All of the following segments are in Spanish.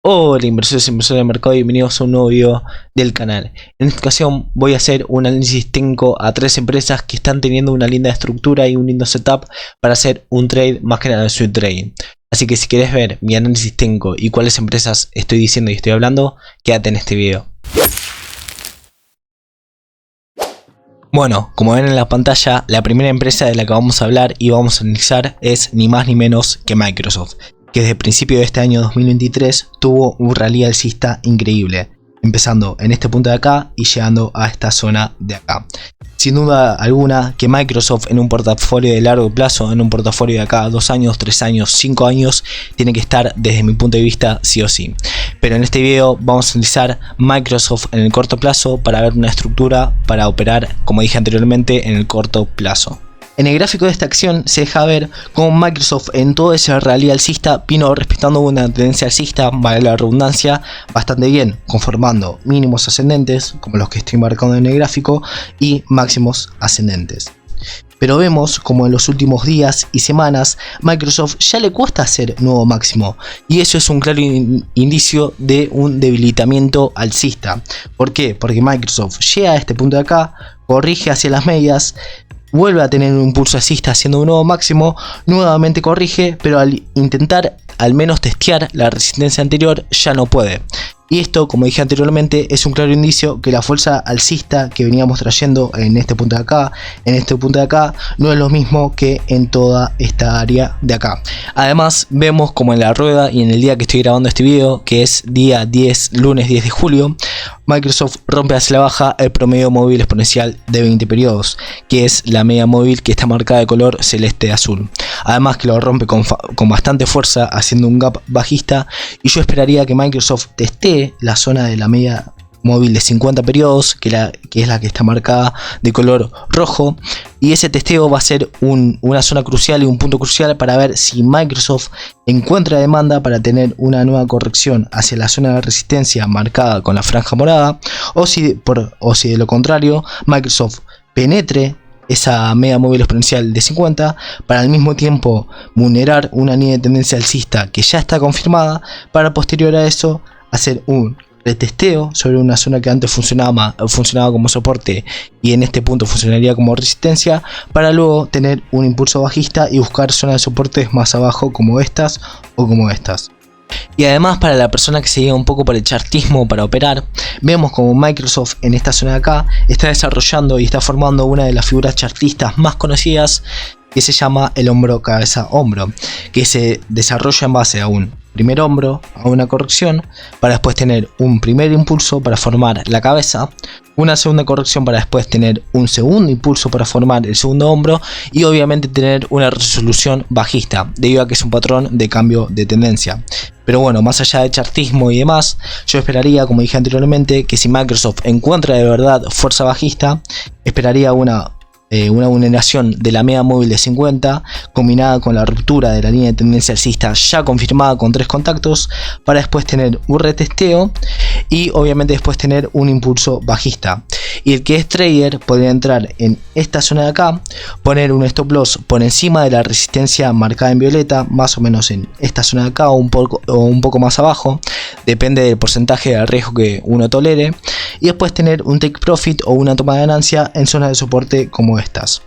Hola inversores de mercado y bienvenidos a un nuevo video del canal. En esta ocasión voy a hacer un análisis técnico a tres empresas que están teniendo una linda estructura y un lindo setup para hacer un trade más que nada de swing trading. Así que si quieres ver mi análisis técnico y cuáles empresas estoy diciendo y estoy hablando, quédate en este video. Bueno, como ven en la pantalla, la primera empresa de la que vamos a hablar y vamos a analizar es ni más ni menos que Microsoft, que desde el principio de este año 2023 tuvo un rally alcista increíble, empezando en este punto de acá y llegando a esta zona de acá. Sin duda alguna que Microsoft en un portafolio de largo plazo, en un portafolio de acá 2 años, 3 años, 5 años, tiene que estar desde mi punto de vista sí o sí. Pero en este video vamos a analizar Microsoft en el corto plazo para ver una estructura para operar, como dije anteriormente, en el corto plazo. En el gráfico de esta acción se deja ver cómo Microsoft en todo ese rally alcista vino respetando una tendencia alcista, vale la redundancia, bastante bien, conformando mínimos ascendentes, como los que estoy marcando en el gráfico, y máximos ascendentes. Pero vemos como en los últimos días y semanas Microsoft ya le cuesta hacer nuevo máximo, y eso es un claro indicio de un debilitamiento alcista. ¿Por qué? Porque Microsoft llega a este punto de acá, corrige hacia las medias, vuelve a tener un impulso alcista haciendo un nuevo máximo, nuevamente corrige, pero al intentar al menos testear la resistencia anterior ya no puede. Y esto, como dije anteriormente, es un claro indicio que la fuerza alcista que veníamos trayendo en este punto de acá, no es lo mismo que en toda esta área de acá. Además, vemos como en la rueda y en el día que estoy grabando este video, que es día 10, lunes 10 de julio, Microsoft rompe hacia la baja el promedio móvil exponencial de 20 periodos, que es la media móvil que está marcada de color celeste azul. Además que lo rompe con bastante fuerza, haciendo un gap bajista, y yo esperaría que Microsoft testee la zona de la media móvil de 50 periodos, que es la que está marcada de color rojo, y ese testeo va a ser una zona crucial y un punto crucial para ver si Microsoft encuentra demanda para tener una nueva corrección hacia la zona de resistencia marcada con la franja morada, o si de lo contrario Microsoft penetre esa media móvil exponencial de 50 para al mismo tiempo vulnerar una línea de tendencia alcista que ya está confirmada, para posterior a eso hacer un retesteo sobre una zona que antes funcionaba como soporte y en este punto funcionaría como resistencia, para luego tener un impulso bajista y buscar zonas de soportes más abajo como estas o como estas. Y además, para la persona que se guía un poco por el chartismo para operar, vemos como Microsoft en esta zona de acá está desarrollando y está formando una de las figuras chartistas más conocidas, que se llama el hombro cabeza hombro, que se desarrolla en base a un primer hombro, a una corrección, para después tener un primer impulso para formar la cabeza, una segunda corrección para después tener un segundo impulso para formar el segundo hombro, y obviamente tener una resolución bajista, debido a que es un patrón de cambio de tendencia. Pero bueno, más allá de chartismo y demás, yo esperaría, como dije anteriormente, que si Microsoft encuentra de verdad fuerza bajista, esperaría una vulneración de la media móvil de 50 combinada con la ruptura de la línea de tendencia alcista ya confirmada con 3 contactos, para después tener un retesteo y obviamente después tener un impulso bajista. Y el que es trader podría entrar en esta zona de acá, poner un stop loss por encima de la resistencia marcada en violeta, más o menos en esta zona de acá o un poco más abajo, depende del porcentaje de riesgo que uno tolere, y después tener un take profit o una toma de ganancia en zonas de soporte como estas.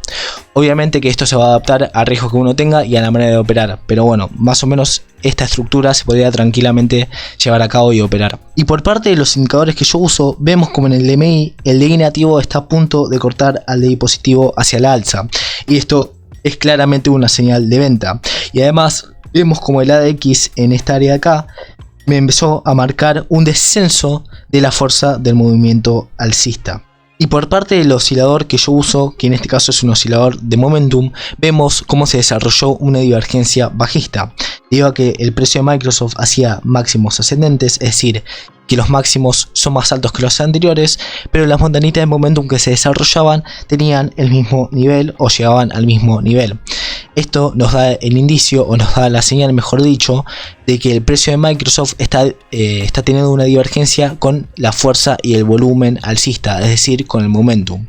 Obviamente que esto se va a adaptar al riesgo que uno tenga y a la manera de operar, pero bueno, más o menos esta estructura se podría tranquilamente llevar a cabo y operar. Y por parte de los indicadores que yo uso, vemos como en el DMI el DI negativo está a punto de cortar al DI positivo hacia la alza, y esto es claramente una señal de venta. Y además vemos como el ADX en esta área de acá me empezó a marcar un descenso de la fuerza del movimiento alcista. Y por parte del oscilador que yo uso, que en este caso es un oscilador de momentum, vemos cómo se desarrolló una divergencia bajista, debido a que el precio de Microsoft hacía máximos ascendentes, es decir, que los máximos son más altos que los anteriores, pero las montanitas de momentum que se desarrollaban tenían el mismo nivel o llegaban al mismo nivel. Esto nos da el indicio, o nos da la señal mejor dicho, de que el precio de Microsoft está teniendo una divergencia con la fuerza y el volumen alcista, es decir, con el momentum.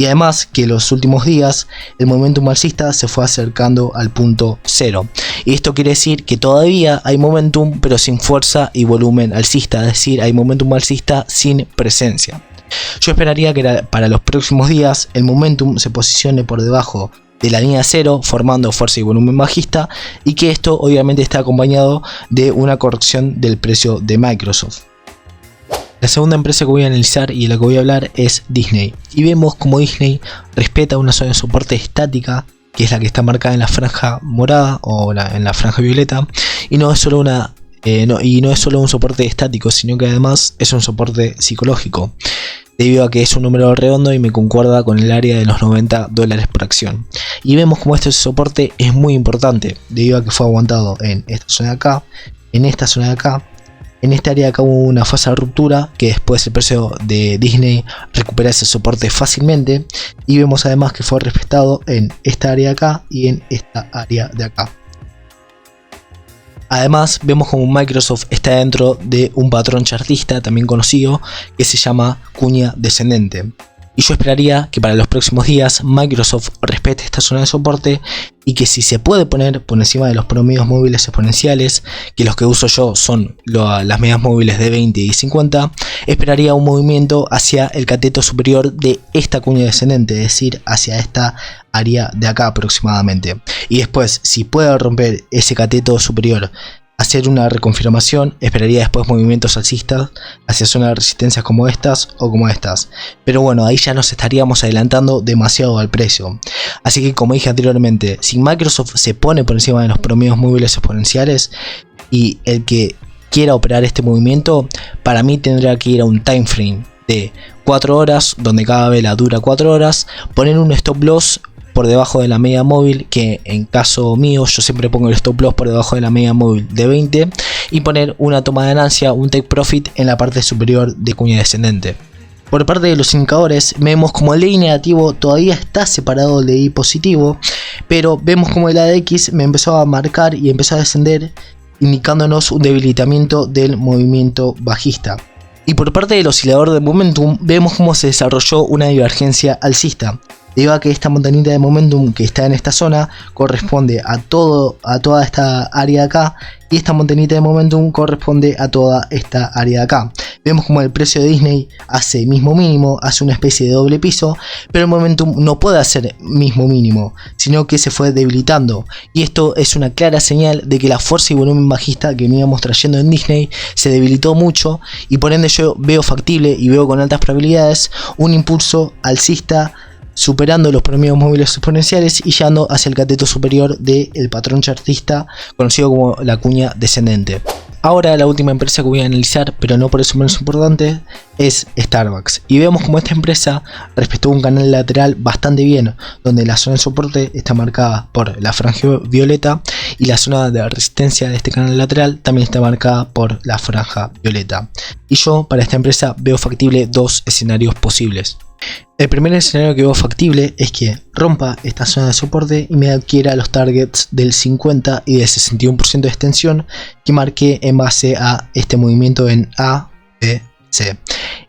Y además que en los últimos días el momentum alcista se fue acercando al punto cero. Y esto quiere decir que todavía hay momentum pero sin fuerza y volumen alcista, es decir, hay momentum alcista sin presencia. Yo esperaría que para los próximos días el momentum se posicione por debajo de la línea cero, formando fuerza y volumen bajista, y que esto obviamente está acompañado de una corrección del precio de Microsoft. La segunda empresa que voy a analizar y de la que voy a hablar es Disney. Y vemos como Disney respeta una zona de soporte estática, que es la que está marcada en la franja morada o en la franja violeta. Y no es solo un soporte estático, sino que además es un soporte psicológico, debido a que es un número redondo y me concuerda con el área de los $90 por acción. Y vemos como este soporte es muy importante, debido a que fue aguantado en esta zona de acá, en esta zona de acá. En esta área de acá hubo una fase de ruptura que después el precio de Disney recupera ese soporte fácilmente. Y vemos además que fue respetado en esta área de acá y en esta área de acá. Además vemos como Microsoft está dentro de un patrón chartista también conocido que se llama cuña descendente. Y yo esperaría que para los próximos días Microsoft respete esta zona de soporte y que si se puede poner por encima de los promedios móviles exponenciales, que los que uso yo son las medias móviles de 20 y 50, esperaría un movimiento hacia el cateto superior de esta cuña descendente, es decir, hacia esta área de acá aproximadamente. Y después, si puede romper ese cateto superior, hacer una reconfirmación, esperaría después movimientos alcistas hacia zonas de resistencias como estas o como estas. Pero bueno, ahí ya nos estaríamos adelantando demasiado al precio. Así que como dije anteriormente, si Microsoft se pone por encima de los promedios móviles exponenciales y el que quiera operar este movimiento, para mí tendrá que ir a un time frame de 4 horas, donde cada vela dura 4 horas, poner un stop loss por debajo de la media móvil, que en caso mío yo siempre pongo el stop loss por debajo de la media móvil de 20, y poner una toma de ganancia, un take profit en la parte superior de cuña descendente. Por parte de los indicadores vemos como el DI negativo todavía está separado del DI positivo, pero vemos como el ADX me empezó a marcar y empezó a descender, indicándonos un debilitamiento del movimiento bajista. Y por parte del oscilador de momentum vemos cómo se desarrolló una divergencia alcista, debido a que esta montañita de momentum que está en esta zona corresponde a toda esta área de acá, y esta montañita de momentum corresponde a toda esta área de acá. Vemos como el precio de Disney hace mismo mínimo, hace una especie de doble piso, pero el momentum no puede hacer mismo mínimo, sino que se fue debilitando, y esto es una clara señal de que la fuerza y volumen bajista que veníamos trayendo en Disney se debilitó mucho, y por ende yo veo factible y veo con altas probabilidades un impulso alcista superando los promedios móviles exponenciales y yendo hacia el cateto superior del patrón chartista conocido como la cuña descendente. Ahora la última empresa que voy a analizar, pero no por eso menos importante, es Starbucks. Y vemos como esta empresa respetó un canal lateral bastante bien, donde la zona de soporte está marcada por la franja violeta y la zona de resistencia de este canal lateral también está marcada por la franja violeta. Y yo para esta empresa veo factible dos escenarios posibles. El primer escenario que veo factible es que rompa esta zona de soporte y me adquiera los targets del 50 y del 61% de extensión que marqué en base a este movimiento en A, B, C.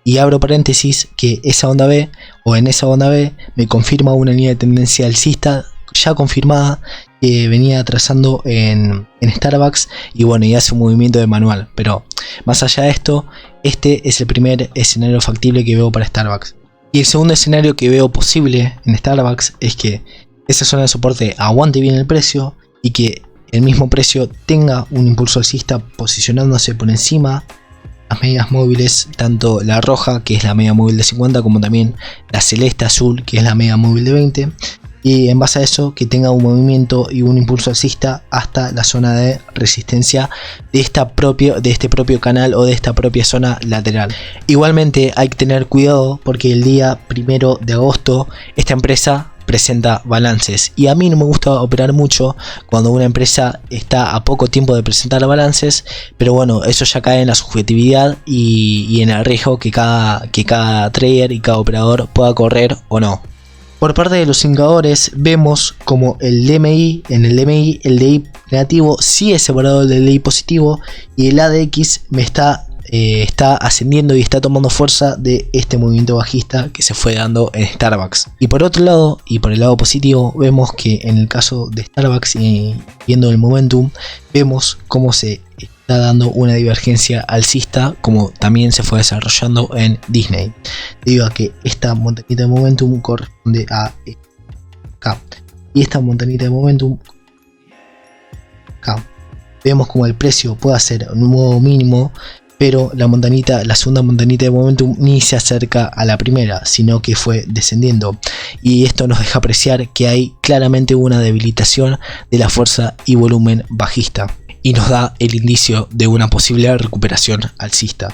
Y abro paréntesis que esa onda B o en esa onda B me confirma una línea de tendencia alcista ya confirmada que venía trazando en Starbucks, y bueno, y hace un movimiento de manual. Pero más allá de esto, este es el primer escenario factible que veo para Starbucks. Y el segundo escenario que veo posible en Starbucks es que esa zona de soporte aguante bien el precio y que el mismo precio tenga un impulso alcista posicionándose por encima las medias móviles, tanto la roja que es la media móvil de 50 como también la celeste azul que es la media móvil de 20, y en base a eso que tenga un movimiento y un impulso alcista hasta la zona de resistencia de este propio canal o de esta propia zona lateral. Igualmente hay que tener cuidado porque el día 1 de agosto esta empresa presenta balances, y a mí no me gusta operar mucho cuando una empresa está a poco tiempo de presentar balances, pero bueno, eso ya cae en la subjetividad y en el riesgo que cada trader y cada operador pueda correr o no. Por parte de los indicadores vemos como el DMI, en el DMI el DI negativo sí es separado del DI positivo y el ADX me está está ascendiendo y está tomando fuerza de este movimiento bajista que se fue dando en Starbucks. Y por otro lado, y por el lado positivo, vemos que en el caso de Starbucks, viendo el momentum, vemos cómo se está dando una divergencia alcista, como también se fue desarrollando en Disney, debido a que esta montañita de momentum corresponde a acá, y esta montañita de momentum acá. Vemos como el precio puede hacer un nuevo mínimo, pero la segunda montañita de momentum ni se acerca a la primera, sino que fue descendiendo, y esto nos deja apreciar que hay claramente una debilitación de la fuerza y volumen bajista, y nos da el indicio de una posible recuperación alcista.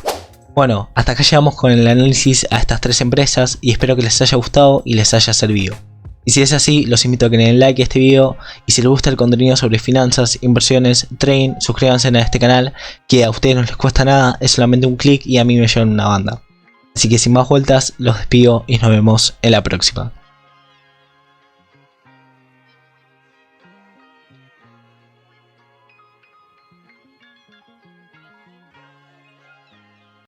Bueno, hasta acá llegamos con el análisis a estas tres empresas y espero que les haya gustado y les haya servido. Y si es así, los invito a que le den like a este video, y si les gusta el contenido sobre finanzas, inversiones, trading, suscríbanse a este canal, que a ustedes no les cuesta nada, es solamente un clic y a mí me llevan una banda. Así que sin más vueltas, los despido y nos vemos en la próxima.